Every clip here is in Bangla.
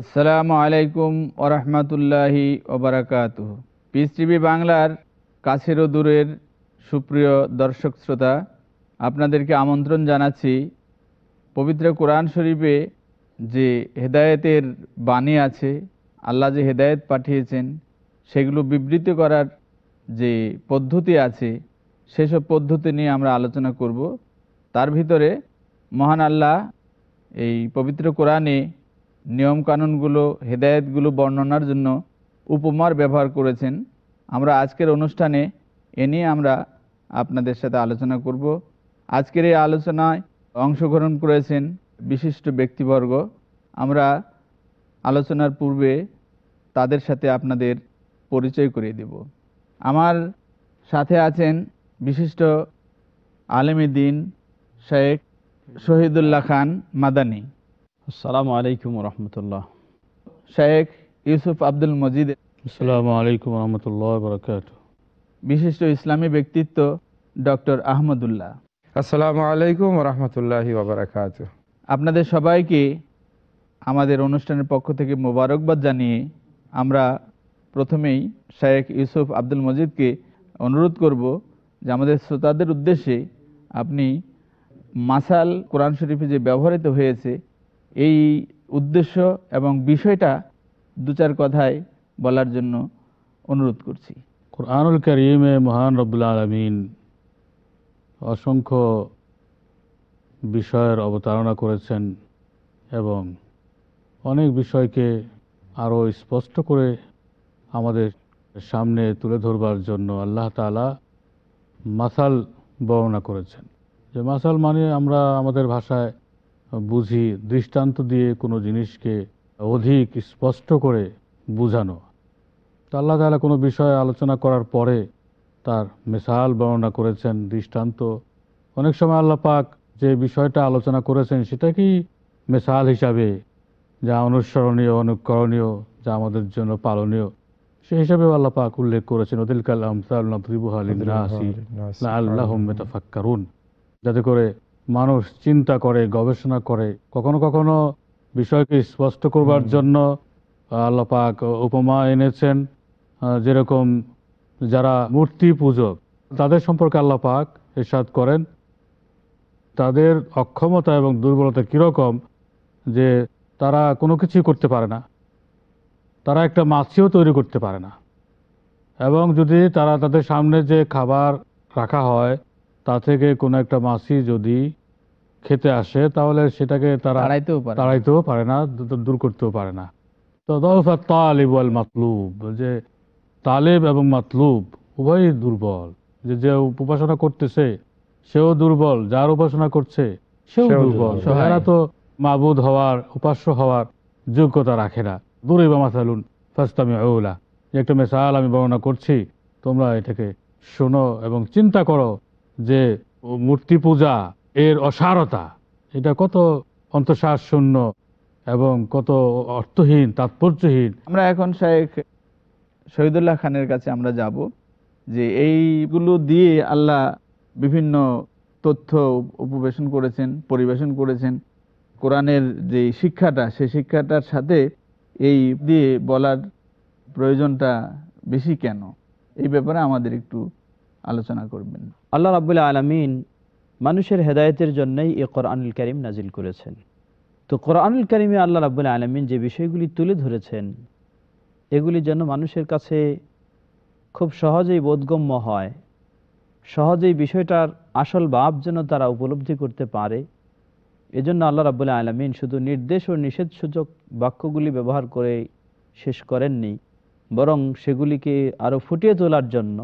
আসসালামু আলাইকুম ওরহমতুল্লাহি ওবারাকাতুহু। পিস টিভি বাংলার কাছের ও দূরের সুপ্রিয় দর্শক শ্রোতা, আপনাদেরকে আমন্ত্রণ জানাচ্ছি পবিত্র কোরআন শরীফে যে হেদায়েতের বাণী আছে, আল্লাহ যে হেদায়েত পাঠিয়েছেন সেগুলো বিবৃত করার যে পদ্ধতি আছে সেসব পদ্ধতি নিয়ে আমরা আলোচনা করব। তার ভিতরে মহান আল্লাহ এই পবিত্র কোরআনে নিয়মকানুনগুলো, হেদায়েতগুলো বর্ণনার জন্য উপমার ব্যবহার করেছেন। আমরা আজকের অনুষ্ঠানে এ নিয়ে আমরা আপনাদের সাথে আলোচনা করব। আজকের এই আলোচনায় অংশগ্রহণ করেছেন বিশিষ্ট ব্যক্তিবর্গ। আমরা আলোচনার পূর্বে তাদের সাথে আপনাদের পরিচয় করিয়ে দেব। আমার সাথে আছেন বিশিষ্ট আলেম দ্বীন শেখ শহীদুল্লাহ খান মাদানী, আসসালামু আলাইকুম রহমতুল্লাহ। শেখ ইউসুফ আব্দুল মজিদ, আসসালামু আলাইকুম রহমতুল্লাহ বারাকাতুহু। বিশিষ্ট ইসলামী ব্যক্তিত্ব ডক্টর আহমদুল্লাহ। আসসালামু আলাইকুম রহমতুল্লাহি ওয়া বারাকাতুহু। আপনাদের সবাইকে আমাদের অনুষ্ঠানের পক্ষ থেকে মোবারকবাদ জানিয়ে আমরা প্রথমেই শেখ ইউসুফ আব্দুল মজিদকে অনুরোধ করব যে আমাদের শ্রোতাদের উদ্দেশ্যে আপনি মাসাল কোরআন শরীফে যে ব্যবহৃত হয়েছে এই উদ্দেশ্য এবং বিষয়টা দু চার কথায় বলার জন্য অনুরোধ করছি। কুরআনুল কারীমে মহান রব্বুল আলামিন অসংখ্য বিষয়ের অবতারণা করেছেন এবং অনেক বিষয়কে আরও স্পষ্ট করে আমাদের সামনে তুলে ধরবার জন্য আল্লাহ তাআলা মাসাল বর্ণনা করেছেন। যে মাসাল মানে আমরা আমাদের ভাষায় বুঝি দৃষ্টান্ত দিয়ে কোনো জিনিসকে অধিক স্পষ্ট করে বোঝানো। তো আল্লাহ তাআলা কোনো বিষয়ে আলোচনা করার পরে তার মিসাল বর্ণনা করেছেন, দৃষ্টান্ত। অনেক সময় আল্লাহ পাক যে বিষয়টা আলোচনা করেছেন সেটাকেই মিসাল হিসাবে, যা অনুসরণীয়, অনুকরণীয়, যা আমাদের জন্য পালনীয়, সেই হিসাবেও আল্লাহ পাক উল্লেখ করেছেন ওয়াতিলকাল আমসালু নাদরিবুহা লিন-নাসি লাআল্লাহুম ইয়াতাফাক্কারুন, যাতে করে মানুষ চিন্তা করে, গবেষণা করে। কখনো কখনো বিষয়কে স্পষ্ট করবার জন্য আল্লাহ পাক উপমা এনেছেন। যেরকম যারা মূর্তি পূজক তাদের সম্পর্কে আল্লাহ পাক ইরশাদ করেন তাদের অক্ষমতা এবং দুর্বলতা কীরকম, যে তারা কোনো কিছুই করতে পারে না, তারা একটা মাছিও তৈরি করতে পারে না, এবং যদি তারা তাদের সামনে যে খাবার রাখা হয় তা থেকে কোনো একটা মাছি যদি খেতে আসে তাহলে সেটাকে তারা তাড়াইতেও পারে না, দূর করতেও পারে না। তো দাউফাত তালিব ওয়াল মাতলুব, যে তালেব এবং মাতলুব উভয়ই দুর্বল। যে উপাসনা করতেছে সেও দুর্বল, যার উপাসনা করছে সেও দুর্বল। এরা তো মাবুদ হওয়ার, উপাস্য হওয়ার যোগ্যতা রাখে না। দুরিবা মাসালুন ফাসতামিউ লাহু, একটা মিসাল আমি বর্ণনা করছি, তোমরা এটাকে শোনো এবং চিন্তা করো যে মূর্তি পূজা এর অসারতা, এটা কত অন্তঃসার শূন্য এবং কত অর্থহীন, তাৎপর্যহীন। আমরা এখন শেখ শহীদুল্লাহ খানের কাছে আমরা যাব যে এইগুলো দিয়ে আল্লাহ বিভিন্ন তথ্য উপবেশন করেছেন, পরিবেশন করেছেন। কোরআনের যে শিক্ষাটা, সেই শিক্ষাটার সাথে এই দিয়ে বলার প্রয়োজনটা বেশি কেন, এই ব্যাপারে আমাদের একটু আলোচনা করবেন। আল্লাহ রাব্বুল আলামিন মানুষের হেদায়েতের জন্যই এই কোরআনুল কারীম নাজিল করেছেন। তো কোরআনুল কারীমে আল্লাহ রাব্বুল আলামিন যে বিষয়গুলি তুলে ধরেছেন এগুলি যেন মানুষের কাছে খুব সহজেই বোধগম্য হয়, সহজেই বিষয়টার আসল ভাব যেন তারা উপলব্ধি করতে পারে, এজন্য আল্লাহ রাব্বুল আলামিন শুধু নির্দেশ ও নিষেধ সূচক বাক্যগুলি ব্যবহার করে শেষ করেননি, বরং সেগুলিকে আরও ফুটিয়ে তোলার জন্য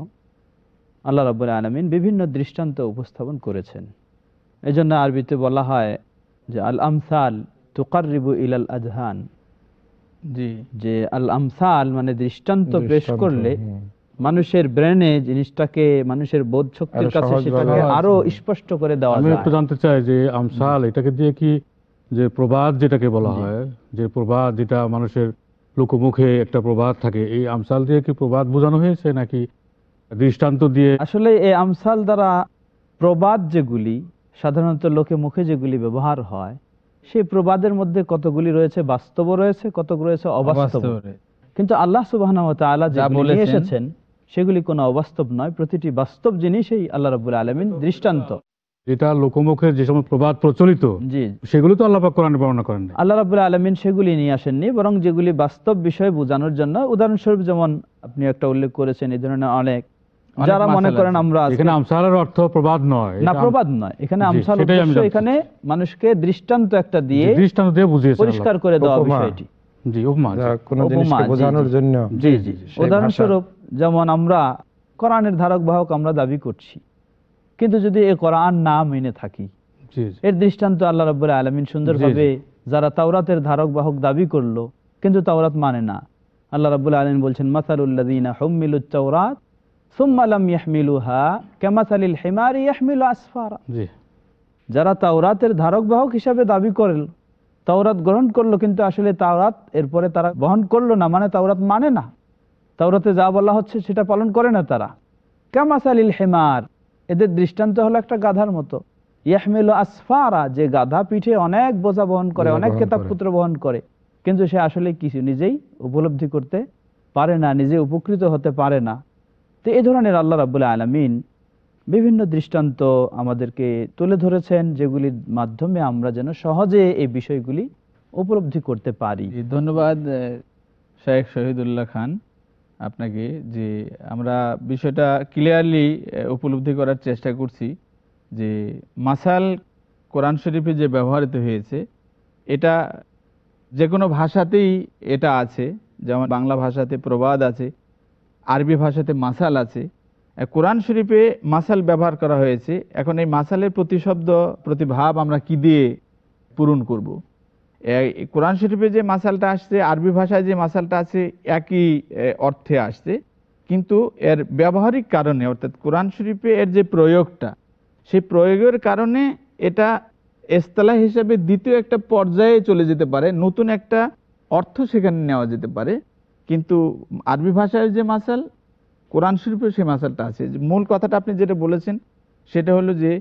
আল্লাহ রাব্বুল আলামিন বিভিন্ন দৃষ্টান্ত উপস্থাপন করেছেন। এজন্য আরবিতে বলা হয় যে আল আমসাল তুকাররিবু ইলাল আযহান, যে আল আমসাল মানে দৃষ্টান্ত পেশ করলে মানুষের ব্রেনে জিনিসটাকে, মানুষের বোধ শক্তির কাছে সেটাকে আরো স্পষ্ট করে দেওয়া যায়। আমি একটু জানতে চাই যে আমসাল এটাকে দিয়ে কি, যে প্রবাদ যেটাকে বলা হয়, যে প্রবাদ যেটা মানুষের লোকমুখে একটা প্রবাদ থাকে, এই আমসাল দিয়ে কি প্রবাদ বোঝানো হয়েছে নাকি দৃষ্টান্ত দিয়ে? আসলে এই আমসাল দ্বারা প্রবাদ যেগুলি সাধারণত লোকে মুখে যেগুলি ব্যবহার হয় সেই প্রবাদের মধ্যে কতগুলি রয়েছে বাস্তব রয়েছে, কতগুলি রয়েছে অবাস্তব। কিন্তু আল্লাহ সুবহানাহু ওয়া তাআলা যেগুলি নিয়ে এসেছেন সেগুলি কোনো অবাস্তব নয়, প্রতিটি বাস্তব জিনিসই আল্লাহ রাব্বুল আলামিন দৃষ্টান্ত। যেটা লোকমুখের যে সমস্ত প্রবাদ প্রচলিত, জি, সেগুলো তো আল্লাহ পাক কোরআনে বর্ণনা করেন না। আল্লাহ রাব্বুল আলামিন সেগুলি নিয়ে আসেননি, বরং যেগুলি বাস্তব বিষয় বোঝানোর জন্য, উদাহরণস্বরূপ যেমন আপনি একটা উল্লেখ করেছেন, এই ধরনের অনেক যারা মনে করেন আমরা এখানে আমসালের অর্থ প্রবাদ নয়, না, প্রবাদ নয়, এখানে আমসাল এখানে মানুষকে দৃষ্টান্ত একটা দিয়ে দৃষ্টান্ত দিয়ে বুঝিয়েছেন, পরিষ্কার করে দেওয়া বিষয়টি। জি, উপমা, কোন জিনিসকে বোঝানোর জন্য। জি জি, উদাহরণস্বরূপ যেমন আমরা কোরআনের ধারক বাহক আমরা দাবি করছি, কিন্তু যদি এই কোরআন না মেনে থাকি, এর দৃষ্টান্ত আল্লাহ রাব্বুল আলামিন সুন্দরভাবে যারা তাওরাতের ধারক বাহক দাবি করলো কিন্তু তাওরাত মানে না, আল্লাহ রাব্বুল আলামিন বলছেন মাসালুল্লাযীনা হুম্মিলুত তাওরাত সুম্মা লাম ইয়াহমিলুহা কামাসালিল হিমারি ইয়াহমিলু আসফারা। যারা তাওরাতের ধারক বাহক হিসাবে দাবি করল, তাওরাত গ্রহণ করলো কিন্তু আসলে তাওরাত এরপরে তারা বহন করলো না, মানে তাওরাত মানে না, তাওরাতে যা বলা হচ্ছে সেটা পালন করে না তারা। কামাসালিল হিমার, এদের দৃষ্টান্ত হলো একটা গাধার মতো, ইয়াহমিলু আসফারা, যে গাধা পিঠে অনেক বোঝা বহন করে, অনেক কিতাবপত্র বহন করে, কিন্তু সে আসলে কিছু নিজেই উপলব্ধি করতে পারে না, নিজে উপকৃত হতে পারে না। তো এই ধরনের আল্লাহ রাব্বুল আলামিন বিভিন্ন দৃষ্টান্ত আমাদেরকে তুলে ধরেছেন, যেগুলির মাধ্যমে আমরা যেন সহজে এই বিষয়গুলি উপলব্ধি করতে পারি। ধন্যবাদ শেখ শহীদুল্লাহ খান আপনাকে, যে আমরা বিষয়টা ক্লিয়ারলি উপলব্ধি করার চেষ্টা করছি যে মাসাল কোরআন শরীফে যে ব্যবহৃত হয়েছে এটা যে কোনো ভাষাতেই এটা আছে, যেমন বাংলা ভাষাতে প্রবাদ আছে, আরবি ভাষাতে মাসাল আছে, কোরআন শরীফে মাসাল ব্যবহার করা হয়েছে। এখন এই মাসালের প্রতিশব্দ প্রতিভাব আমরা কি দিয়ে পূরণ করব? কোরআন শরীফে যে মাসালটা আসছে, আরবি ভাষায় যে মাসালটা আছে, একই অর্থে আসছে, কিন্তু এর ব্যবহারিক কারণে, অর্থাৎ কোরআন শরীফে এর যে প্রয়োগটা, সেই প্রয়োগের কারণে এটা ইসতিলাহ হিসেবে দ্বিতীয় একটা পর্যায়ে চলে যেতে পারে, নতুন একটা অর্থ সেখানে নেওয়া যেতে পারে। কিন্তু আরবি ভাষায় যে মাসাল, কোরআন শরীফে সেই মাসালটা আছে। মূল কথাটা আপনি যেটা বলেছেন সেটা হলো যে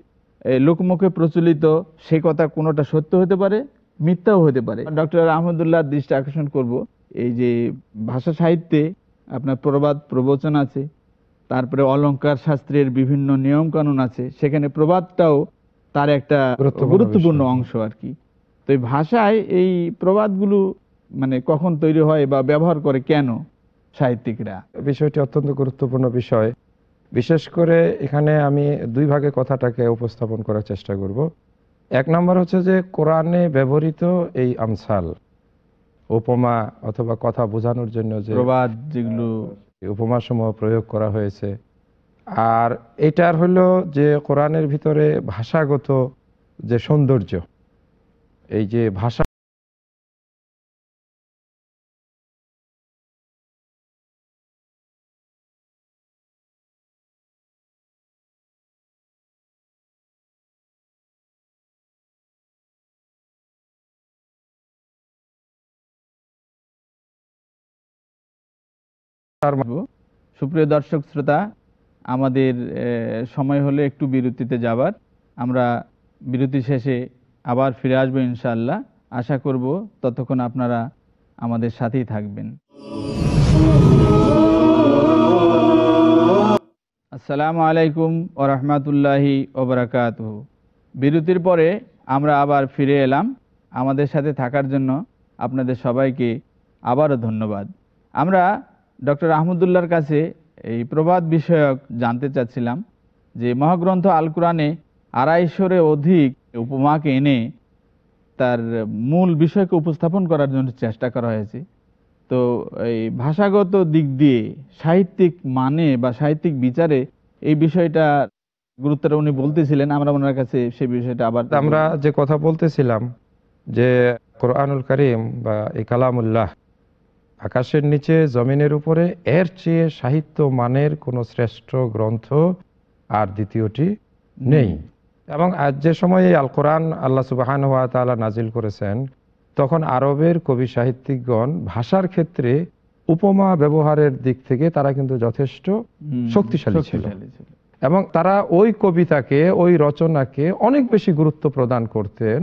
লোকমুখে প্রচলিত সেই কথা কোনোটা সত্য হতে পারে, মিথ্যাও হতে পারে। ডক্টর আহমদুল্লাহর দৃষ্টি আকর্ষণ করব, এই যে ভাষা সাহিত্যে আপনার প্রবাদ প্রবচন আছে, তারপরে অলংকার শাস্ত্রের বিভিন্ন নিয়ম কানুন আছে, সেখানে প্রবাদটাও তার একটা গুরুত্বপূর্ণ অংশ আর কি। তো এই ভাষায় এই প্রবাদগুলো মানে কখন তৈরি হয় বা ব্যবহার করে কেন সাহিত্যিকরা? বিষয়টি অত্যন্ত গুরুত্বপূর্ণ বিষয়। বিশেষ করে এখানে আমি দুই ভাগে কথাটাকে উপস্থাপন করার চেষ্টা করব। এক নম্বর হচ্ছে যে কোরআনে ব্যবহৃত এই আমসাল, উপমা অথবা কথা বোঝানোর জন্য যে প্রবাদ, যেগুলো উপমা সমূহ প্রয়োগ করা হয়েছে, আর এটার হলো যে কোরআনের ভিতরে ভাষাগত যে সৌন্দর্য, এই যে ভাষা সুপ্রিয় দর্শক শ্রোতা, আমাদের সময় হলো একটু বিরতিতে যাবার। আমরা বিরতি শেষে আবার ফিরে আসবো ইনশাআল্লাহ। আশা করব ততক্ষণ আপনারা আমাদের সাথেই থাকবেন। আসসালামু আলাইকুম ওয়া রাহমাতুল্লাহি ওয়া বারাকাতুহু। বিরতির পরে আমরা আবার ফিরে এলাম। আমাদের সাথে থাকার জন্য আপনাদের সবাইকে আবারও ধন্যবাদ। আমরা ডক্টর আহমদুল্লাহর কাছে এই প্রবাদ বিষয়ক জানতে চাচ্ছিলাম যে মহাগ্রন্থ আল কোরআনে 250-এর অধিক উপমাকে এনে তার মূল বিষয়কে উপস্থাপন করার জন্য চেষ্টা করা হয়েছে। তো এই ভাষাগত দিক দিয়ে সাহিত্যিক মানে বা সাহিত্যিক বিচারে এই বিষয়টা গুরুত্বটা উনি বলতেছিলেন, আমরা ওনার কাছে সেই বিষয়টা আবার আমরা যে কথা বলতেছিলাম যে কোরআনুল কারীম বা এই কালামুল্লাহ আকাশের নিচে জমিনের উপরে এর চেয়ে সাহিত্য মানের কোনো শ্রেষ্ঠ গ্রন্থ আর দ্বিতীয়টি নেই। এবং আজ যে সময়ে আল কোরআন আল্লাহ সুবহানাহু ওয়া তাআলা নাজিল করেছেন, তখন আরবের কবি সাহিত্যিকগণ ভাষার ক্ষেত্রে উপমা ব্যবহারের দিক থেকে তারা কিন্তু যথেষ্ট শক্তিশালী ছিল, এবং তারা ওই কবিতাকে, ওই রচনাকে অনেক বেশি গুরুত্ব প্রদান করতেন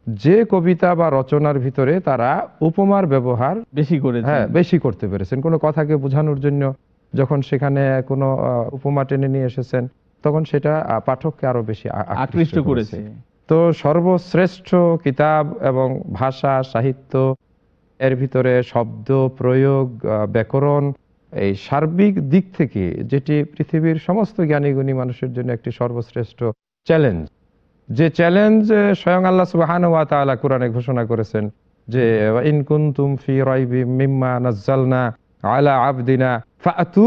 যে কবিতা বা রচনার ভিতরে তারা উপমার ব্যবহার বেশি করে বেশি করতে পেরেছেন। কোনো কথাকে বোঝানোর জন্য যখন সেখানে কোনো উপমা টেনে নিয়ে এসেছেন, তখন সেটা পাঠককে আরো বেশি আকৃষ্ট করেছে। তো সর্বশ্রেষ্ঠ কিতাব এবং ভাষা সাহিত্য, এর ভিতরে শব্দ প্রয়োগ, ব্যাকরণ, এই সার্বিক দিক থেকে যেটি পৃথিবীর সমস্ত জ্ঞানীগুণী মানুষের জন্য একটি সর্বশ্রেষ্ঠ চ্যালেঞ্জ, যে চ্যালেঞ্জ স্বয়ং আল্লাহ সুবহানাহু ওয়া তাআলা কোরআনে ঘোষণা করেছেন যে ইন কুনতুম ফি রাইবিম মিম্মা নাযালনা আলা আবদিনা ফাতু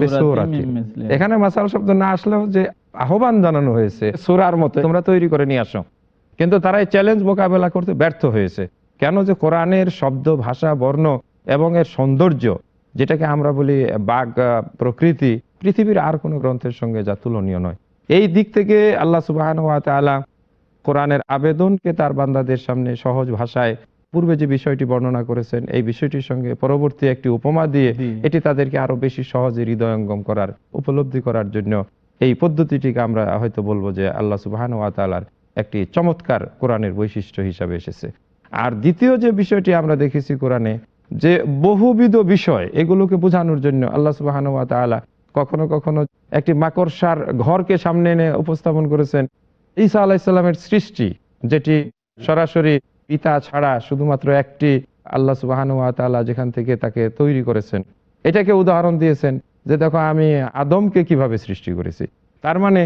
বিসূরাতিন। এখানে মাসাল শব্দ না আসলেও যে আহ্বান জানানো হয়েছে সূরার মতো তোমরা তৈরি করে নিয়ে আসো, কিন্তু তারা এই চ্যালেঞ্জ মোকাবেলা করতে ব্যর্থ হয়েছে। কেন? যে কোরআনের শব্দ ভাষা বর্ণ এবং এর সৌন্দর্য, যেটাকে আমরা বলি বাগ প্রকৃতি, পৃথিবীর আর কোনো গ্রন্থের সঙ্গে যা তুলনীয় নয়। এই দিক থেকে আল্লাহ সুবহানাহু ওয়া তাআলা কোরআনের আবেদনকে তার বান্দাদের সামনে সহজ ভাষায় পূর্বে যে বিষয়টি বর্ণনা করেছেন এই বিষয়টির সঙ্গে পরবর্তী একটি উপমা দিয়ে এটি তাদেরকে আরো বেশি সহজে হৃদয়ঙ্গম করার, উপলব্ধি করার জন্য এই পদ্ধতিটিকে আমরা হয়তো বলবো যে আল্লাহ সুবহানাহু ওয়া তাআলার একটি চমৎকার কোরআনের বৈশিষ্ট্য হিসাবে এসেছে। আর দ্বিতীয় যে বিষয়টি আমরা দেখেছি কোরআনে, যে বহুবিধ বিষয় এগুলোকে বোঝানোর জন্য আল্লাহ সুবহানাহু ওয়া তাআলা কখনো কখনো একটি মাকড়সার ঘরকে সামনে এনে উপস্থাপন করেছেন ঈসা আলাইহিস সালামের সৃষ্টি, যেটি সরাসরি পিতা ছাড়া শুধুমাত্র একটি আল্লাহ সুবহানাহু ওয়া তাআলা যেখান থেকে তাকে তৈরি করেছেন, এটাকে উদাহরণ দিয়েছেন যে দেখো আমি আদমকে কিভাবে সৃষ্টি করেছি। তার মানে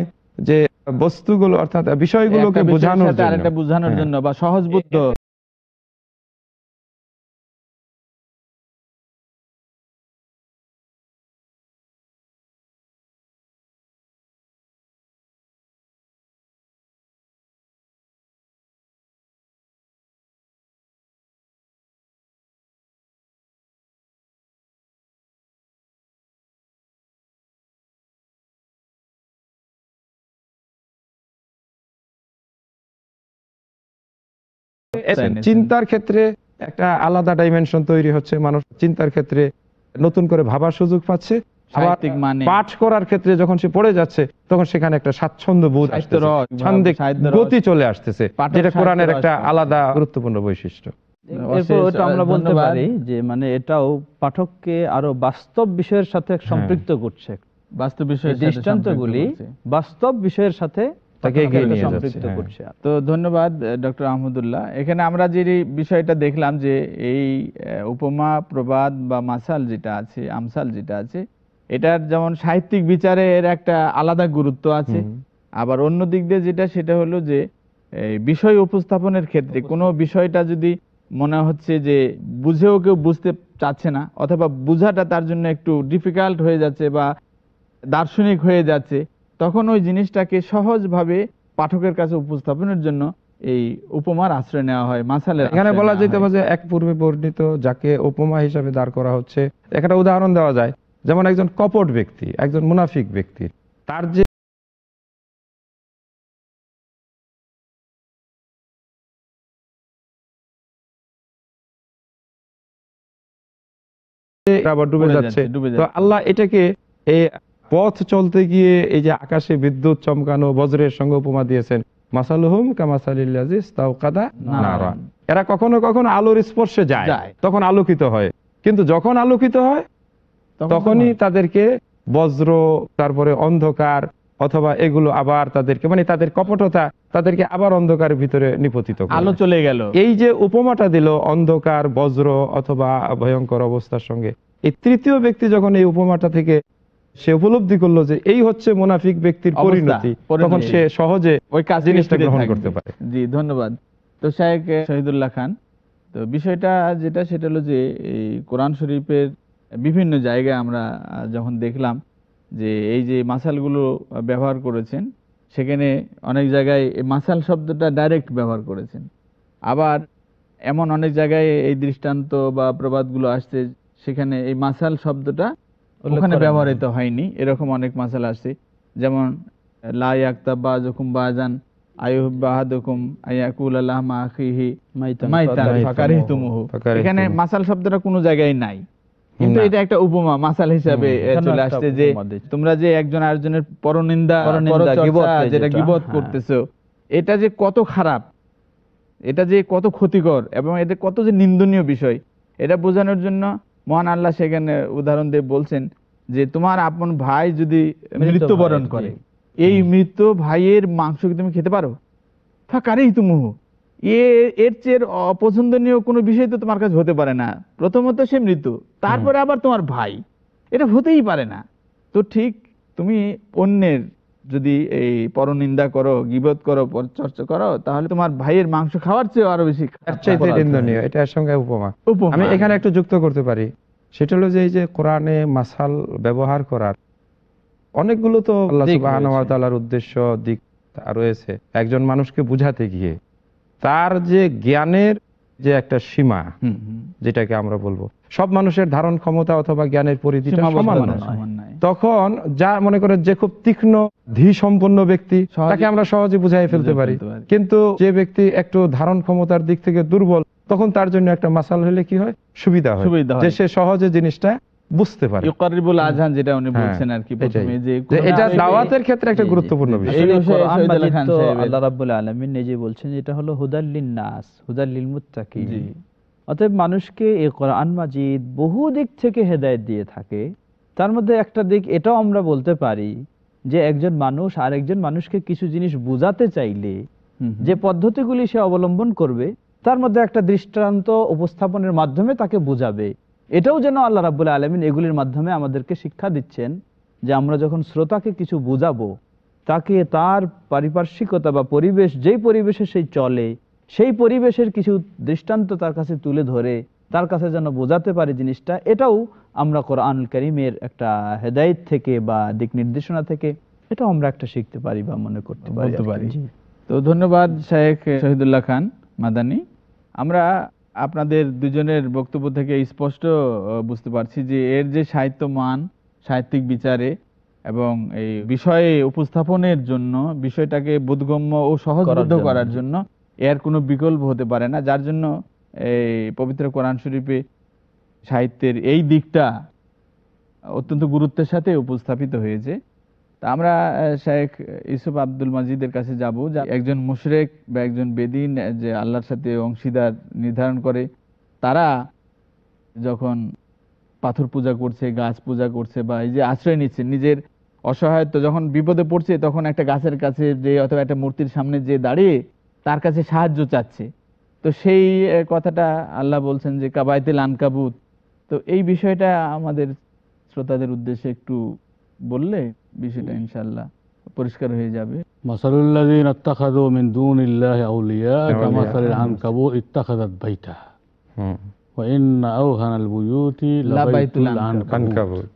যে বস্তুগুলো অর্থাৎ বিষয়গুলোকে বোঝানোর জন্য বা সহজ বুদ্ধ চিন্তার ক্ষেত্রে একটা আলাদা ডাইমেনশন তৈরি হচ্ছে, মানুষ চিন্তার ক্ষেত্রে নতুন করে ভাবার সুযোগ পাচ্ছে। পাঠ করার ক্ষেত্রে যখন সে পড়ে যাচ্ছে তখন সেখানে একটা স্বাচ্ছন্দ্য বোধ, গতি চলে আসতেছে, যেটা কোরআনের একটা আলাদা গুরুত্বপূর্ণ বৈশিষ্ট্য। আমরা বলতে পারি যে মানে এটাও পাঠককে আরো বাস্তব বিষয়ের সাথে সম্পৃক্ত করছে, বাস্তব বিষয়ের দৃষ্টান্তগুলি বাস্তব বিষয়ের সাথে তো ধন্যবাদ ডক্টর আহমদুল্লাহ। এখানে আমরা যে বিষয়টা দেখলাম যে এই উপমা প্রবাদ বা মাসাল যেটা আছে, আমসাল যেটা আছে, এটার যেমন সাহিত্যিক বিচারে এর একটা আলাদা গুরুত্ব আছে, আবার অন্য দিক দিয়ে যেটা সেটা হলো যে বিষয় উপস্থাপনের ক্ষেত্রে কোনো বিষয়টা যদি মনে হচ্ছে যে বুঝেও কেউ বুঝতে চাচ্ছে না অথবা বুঝাটা তার জন্য একটু ডিফিকাল্ট হয়ে যাচ্ছে বা দার্শনিক হয়ে যাচ্ছে, তখন ওই জিনিসটাকে সহজভাবে পাঠকের কাছে উপস্থাপনের জন্য এই উপমার আশ্রয় নেওয়া হয়, মাসালের। এখানে বলা যেতে পারে যে এক পূর্বে বর্ণিত যাকে উপমা হিসাবে দাঁড় করা হচ্ছে, একটা উদাহরণ দেওয়া যায়, যেমন একজন কপট ব্যক্তি, একজন মুনাফিক ব্যক্তি, তার যে ডুবে যাচ্ছে, তো আল্লাহ এটাকে এই পথ চলতে গিয়ে এই যে আকাশে বিদ্যুৎ চমকানো বজ্রের সঙ্গে উপমা দিয়েছেন, মাসালুহুম কামাসালিল্লাযী ইসতাওকাদা নারা। এরা কখনো কখনো আলোর স্পর্শে যায়, তখন আলোকিত হয়, কিন্তু যখন আলোকিত হয় তখনই তাদেরকে বজ্র, তারপরে অন্ধকার অথবা এগুলো আবার তাদেরকে মানে তাদের কপটতা তাদেরকে আবার অন্ধকারের ভিতরে নিপতিত করে, আলো চলে গেল। এই যে উপমাটা দিল অন্ধকার, বজ্র অথবা ভয়ঙ্কর অবস্থার সঙ্গে, এই তৃতীয় ব্যক্তি যখন এই উপমাটা থেকে সে উপলব্ধি করলো যে এই হচ্ছে মুনাফিক ব্যক্তির পরিণতি, তখন সে সহজে ওই কাজ জিনিসটা গ্রহণ করতে পারে। জি, ধন্যবাদ। তো শায়েখ শহীদুল্লাহ খান, তো বিষয়টা যেটা সেটা হলো যে এই কোরআন শরীফের বিভিন্ন জায়গায় আমরা যখন দেখলাম যে এই যে মাসালগুলো ব্যবহার করেছেন, সেখানে অনেক জায়গায় এই মাসাল শব্দটা ডাইরেক্ট ব্যবহার করেছেন, আবার এমন অনেক জায়গায় এই দৃষ্টান্ত বা প্রবাদগুলো আসছে সেখানে এই মাসাল শব্দটা ওখানে ব্যবহৃত হয়নি, এরকম অনেক মাসাল আসছে। যেমন লা ইয়াকতাব বাযুকুম বাযান আইয়ুহিব্বু আহাদুকুম আইয়াকুলা লাহমা আখিহি মাইতান ফাকারিহতুমুহু, এখানে মাসাল শব্দটা কোনো জায়গায় নাই, কিন্তু এটা একটা উপমা মাসাল হিসাবে চলে আসছে যে তোমরা যে একজন আরেকজনের পরনিন্দা, যেটা গীবত করতেছো, এটা যে কত খারাপ এটা যে কত ক্ষতিকর এবং এটা কত যে নিন্দনীয় বিষয়, এটা বোঝানোর জন্য মহান আল্লাহ সেখানে উদাহরণ দিয়ে বলছেন যে তোমার আপন ভাই যদি মৃত্যুবরণ করে, এই মৃত ভাইয়ের মাংস কি তুমি খেতে পারো? ফাকারেই তুমুহ, এর চেয়ে অপছন্দনীয় কোনো বিষয় তো তোমার কাছে হতে পারে না। প্রথমত সে মৃত্যু, তারপরে আবার তোমার ভাই, এটা হতেই পারে না। তো ঠিক তুমি অন্যের যদি এই পরনিন্দা করো, গীবত করো, পরচর্চা করো, তাহলে তোমার ভাইয়ের মাংস খাওয়ার চেয়ে আরো বেশি চাইতে নিন্দনীয়। এটা এর সঙ্গে উপমা আমি এখানে একটু যুক্ত করতে পারি। সেটা হলো যে এই যে কোরআনে মাসাল ব্যবহার করার অনেকগুলো তো আল্লাহ সুবহানাহু ওয়া তাআলার উদ্দেশ্য দিক রয়েছে। একজন মানুষকে বুঝাতে গিয়ে তার যে জ্ঞানের যে একটা সীমা, যেটাকে আমরা বলবো সব মানুষের ধারণ ক্ষমতা অথবা জ্ঞানের পরিধিটা সমান নয়। তখন যা মনে করে যে খুব তীক্ষ্ণ ধী সম্পন্ন ব্যক্তি, তাকে আমরা সহজে বুঝাই ফেলতে পারি। কিন্তু যে ব্যক্তি একটু ধারণ ক্ষমতার দিক থেকে দুর্বল, তখন তার জন্য একটা মাসাল হলে কি হয়, সুবিধা হয় যে সে সহজে জিনিসটা বুঝতে পারে। ইউকারিবুল আযহান যেটা উনি বলছেন আর কি প্রথমে, যে এটা দাওয়াতের ক্ষেত্রে একটা গুরুত্বপূর্ণ বিষয়। এই কোরআন মাজিদ তো আল্লাহ রাব্বুল আলামিন নিজে বলছেন এটা হলো হুদাল লিন-নাস, হুদাল লিল মুত্তাকিন। অতএব মানুষকে এই কোরআন মাজিদ বহু দিক থেকে হেদায়েত দিয়ে থাকে। তার মধ্যে একটা দিক এটাও আমরা বলতে পারি যে একজন মানুষ আর একজন মানুষকে কিছু জিনিস বুঝাতে চাইলে যে পদ্ধতিগুলি সে অবলম্বন করবে, তার মধ্যে একটা দৃষ্টান্ত উপস্থাপনের মাধ্যমে তাকে বুঝাবে। এটাও যেন আল্লাহ রাব্বুল আলামিন এগুলির মাধ্যমে আমাদেরকে শিক্ষা দিচ্ছেন যে আমরা যখন শ্রোতাকে কিছু বুঝাবো, তাকে তার পারিপার্শ্বিকতা বা পরিবেশ, যেই পরিবেশে সেই চলে, সেই পরিবেশের কিছু দৃষ্টান্ত তার কাছে তুলে ধরে তার কাছে যেন বোঝাতে পারে জিনিসটা। এটাও আমরা কোরআনুল কারীমের একটা হেদায়েত থেকে বা দিক নির্দেশনা থেকে এটাও আমরা একটা শিখতে পারি বা মনে করতে পারি। তো ধন্যবাদ শায়েখ শহীদুল্লাহ খান মাদানী। আমরা আপনাদের দুজনের বক্তব্য থেকে স্পষ্ট বুঝতে পারছি যে এর যে সাহিত্য মান, সাহিত্যিক বিচারে এবং এই বিষয়ে উপস্থাপনের জন্য, বিষয়টাকে বোধগম্য ও সহজবোধ্য করার জন্য এর কোনো বিকল্প হতে পারে না। যার জন্য এই পবিত্র কোরআন শরীফে সাহিত্যের এই দিকটা অত্যন্ত গুরুত্বের সাথে উপস্থাপিত হয়েছে। তা আমরা শেখ ইউসুফ আব্দুল মাজিদের কাছে যাব, যে একজন মুশরিক বা একজন বেদিন যে আল্লাহর সাথে অংশীদার নির্ধারণ করে, তারা যখন পাথর পূজা করছে, গাছ পূজা করছে, বা এই যে আশ্রয় নিচ্ছে, নিজের অসহায়ত্ব যখন বিপদে পড়ছে, তখন একটা গাছের কাছে যে অথবা একটা মূর্তির সামনে যে দাঁড়িয়ে তার কাছে সাহায্য চাচ্ছে। তো সেই কথাটা আল্লাহ বলছেন যে কাবায়তুল আনকাবুত। তো এই বিষয়টা আমাদের শ্রোতাদের উদ্দেশ্যে একটু বললে বিষয়টা ইনশাআল্লাহ পরিষ্কার হয়ে যাবে। মাসালুল্লাযীনা ইত্তাখাযু মিন দুনিল্লাহি আউলিয়া কামাসালিল আনকাবুত ইত্তাখাযাত বাইতা ওয়া ইন্না আওহানাল বুয়ুতি লাবাইতুল আনকাবুত।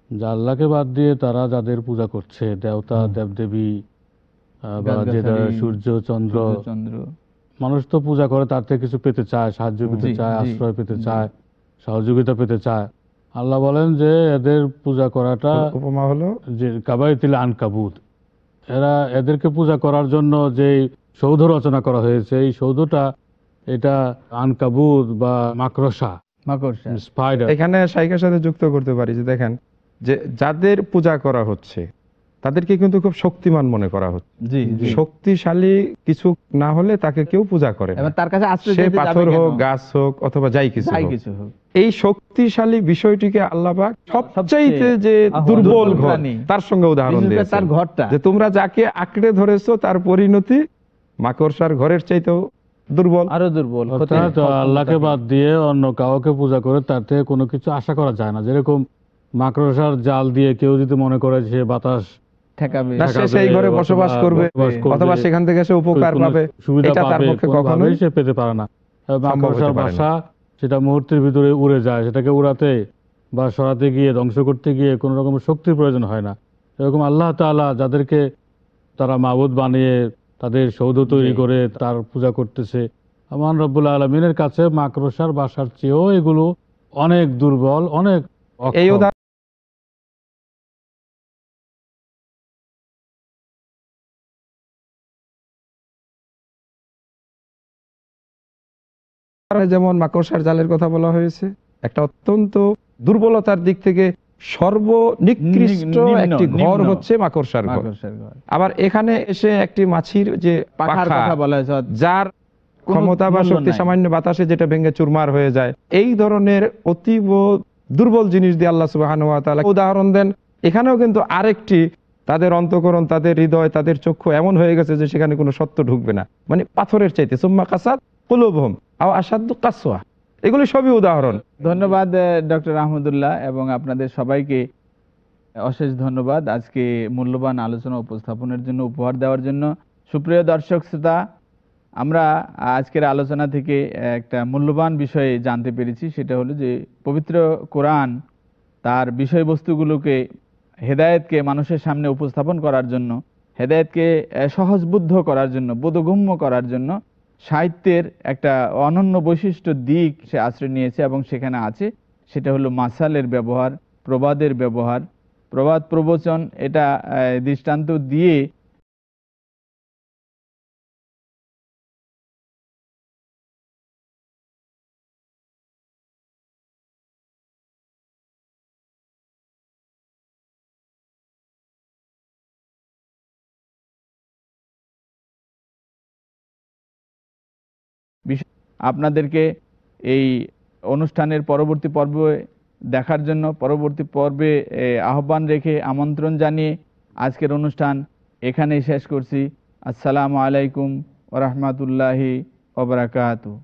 যা আল্লাহকে বাদ দিয়ে তারা যাদের পূজা করছে, দেবতা দেবদেবী বা যেটা সূর্য চন্দ্র, মানুষ তো পূজা করে তার থেকে কিছু পেতে চায়, সাহায্য পেতে চায়, আশ্রয় পেতে চায়, সহযোগিতা পেতে চায়। আল্লাহ বলেন যে এদের পূজা করাটা উপমা হলো যে কাবায়তুল আনকাবুত। এরা এদেরকে পূজা করার জন্য যে সৌধ রচনা করা হয়েছে, এই সৌধটা এটা আনকাবুত বা মাকড়সা, স্পাইডার। এখানে শাইখের সাথে যুক্ত করতে পারি যে দেখেন যে যাদের পূজা করা হচ্ছে তাদেরকে কিন্তু খুব শক্তিমান মনে করা হচ্ছে। শক্তিশালী কিছু না হলে তাকে কেউ পূজা করে না, তার কাছে সে পাথর হোক, গাছ হোক, অথবা যাই কিছু হোক। এই শক্তিশালী বিষয়টিকে আল্লাহ পাক সবচাইতে যে দুর্বল ঘর, তার সঙ্গে উদাহরণ দিয়েছেন, তার ঘরটা যে তোমরা যাকে আঁকড়ে ধরেছো তার পরিণতি মাকড়সার ঘরের চাইতেও দুর্বল, আরো দুর্বল। অর্থাৎ আল্লাহকে বাদ দিয়ে অন্য কাউকে পূজা করে তার থেকে কোনো কিছু আশা করা যায় না। যেরকম মাকড়সার জাল দিয়ে কেউ যদি মনে করে যে বাতাস ঠেকাবে, সেই ঘরে বসবাস করবে অথবা সেখান থেকে সে উপকার পাবে, এটা তার পক্ষে কখনোই সে পেতে পারে না। মাকড়সার বাসা সেটা মুহূর্তের ভিতরে উড়ে যায়, সেটাকে উড়াতে বা সরাতে গিয়ে, ধ্বংস করতে গিয়ে কোনো রকম শক্তির প্রয়োজন হয় না। এরকম আল্লাহ তাআলা যাদেরকে তারা মাবুদ বানিয়ে তাদের সৌধ তৈরি করে তার পূজা করতেছে, মহান রব্বুল আলামিনের কাছে মাকড়সার বাসার চেয়েও এগুলো অনেক দুর্বল, অনেক যেমন মাকড়সার জালের কথা বলা হয়েছে, একটা অত্যন্ত দুর্বলতার দিক থেকে সর্বনিকৃষ্ট একটি ঘর হচ্ছে মাকড়সার ঘর। আবার এখানে এসে একটি মাছির যে পাখা বলা হয়, যার কোনো ক্ষমতা বা মূল্য শক্তি নাই। সামান্য বাতাসে যেটা ভেঙে চুরমার হয়ে যায়, এই ধরনের অতীব দুর্বল জিনিস দিয়ে আল্লাহ সুবহানাহু ওয়া তাআলা উদাহরণ দেন। এখানেও কিন্তু আরেকটি, তাদের অন্তঃকরণ, তাদের হৃদয়, তাদের চক্ষু এমন হয়ে গেছে যে সেখানে কোনো সত্য ঢুকবে না, মানে পাথরের চাইতে সুম্মা কাসাত কুলুবুহুম আও আসাদ্দু কাসওয়া, এগুলি সবই উদাহরণ। ধন্যবাদ ডক্টর আহমদুল্লাহ, এবং আপনাদের সবাইকে অশেষ ধন্যবাদ আজকে মূল্যবান আলোচনা উপস্থাপনের জন্য, উপহার দেওয়ার জন্য। সুপ্রিয় দর্শক শ্রোতা, আমরা আজকের আলোচনা থেকে একটা মূল্যবান বিষয়ে জানতে পেরেছি, সেটা হলো যে পবিত্র কোরআন তার বিষয়বস্তুগুলোকে, হেদায়েতকে মানুষের সামনে উপস্থাপন করার জন্য, হেদায়েতকে সহজবুদ্ধ করার জন্য, বোধগম্য করার জন্য সাহিত্যের একটা অনন্য বৈশিষ্ট্য দিক সে আশ্রয় নিয়েছে, এবং সেখানে আছে সেটা হলো মাসালের ব্যবহার, প্রবাদের ব্যবহার, প্রবাদ প্রবচন, এটা দৃষ্টান্ত দিয়ে আপনাদেরকে এই অনুষ্ঠানের পরবর্তী পর্বে দেখার জন্য, পরবর্তী পর্বে আহ্বান রেখে, আমন্ত্রণ জানিয়ে আজকের অনুষ্ঠান এখানেই শেষ করছি। আসসালামু আলাইকুম ওয়া রাহমাতুল্লাহি ওয়া বারাকাতুহু।